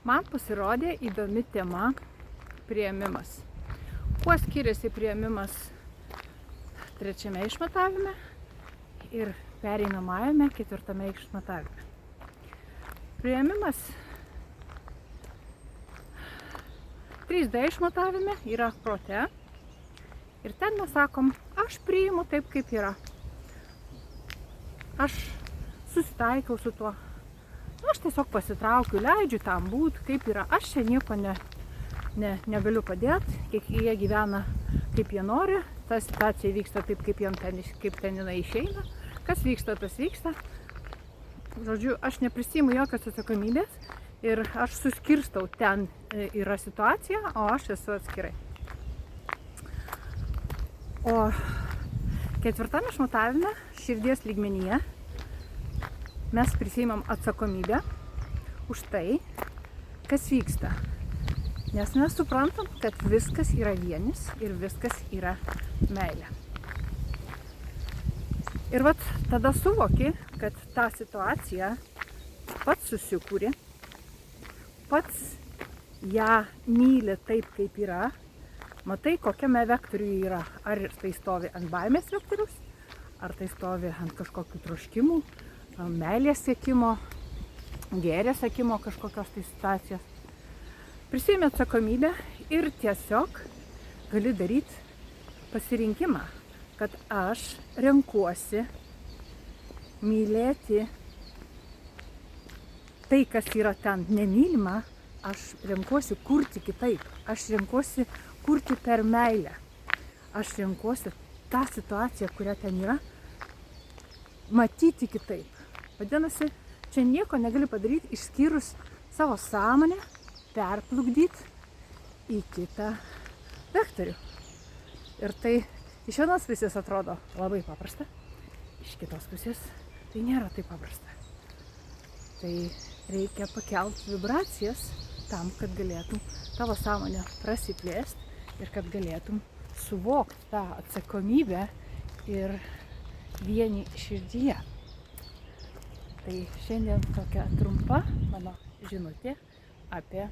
Man pasirodė įdomi tema priėmimas. Kuo skiriasi priėmimas trečiame išmatavime ir pereinamajame ketvirtame išmatavime. Priėmimas 3D išmatavime yra prote ir ten mes sakom, aš priimu taip, kaip yra. Aš susitaikau su tuo. Aš tiesiog pasitraukiu, leidžiu tam būti, kaip yra. Aš čia nieko negaliu padėti, kiek jie gyvena, kaip jie nori. Ta situacija vyksta taip, kaip ten jinai išeina. Kas vyksta, tas vyksta. Žodžiu, aš neprisiimu jokios atsakomybės ir aš suskirstau, ten yra situacija, o aš esu atskirai. O ketvirtame išmatavime, širdies lygmenyje, mes prisiimam atsakomybę už tai, kas vyksta. Nes mes suprantam, kad viskas yra vienis ir viskas yra meilė. Ir vat tada suvoki, kad tą situaciją pats susikūrė, pats ją myli taip, kaip yra, matai, kokiame vektoriuje yra. Ar tai stovi ant baimės vektorius, ar tai stovi ant kažkokių troškimų, meilės siekimo, gėrio siekimo kažkokios tai situacijos. Prisiimi atsakomybę ir tiesiog gali daryti pasirinkimą, kad aš renkuosi mylėti tai, kas yra ten nemylima, aš renkuosi kurti kitaip, aš renkuosi kurti per meilę, aš renkuosi tą situaciją, kurią ten yra, matyti kitaip. Vadinasi, čia nieko negali padaryti, išskyrus savo sąmonę, perplukdyti į kitą vektorių. Ir tai iš vienos pusės atrodo labai paprasta, iš kitos pusės tai nėra taip paprasta. Tai reikia pakelti vibracijas tam, kad galėtum tavo sąmonę prasiplėsti ir kad galėtum suvokti tą atsakomybę ir vienį širdyje. Tai šiandien tokia trumpa mano žinutė apie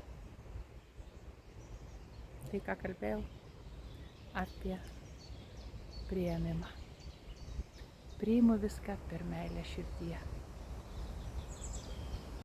tai, ką kalbėjau, apie priėmimą. Priimu viską per meilę širdyje.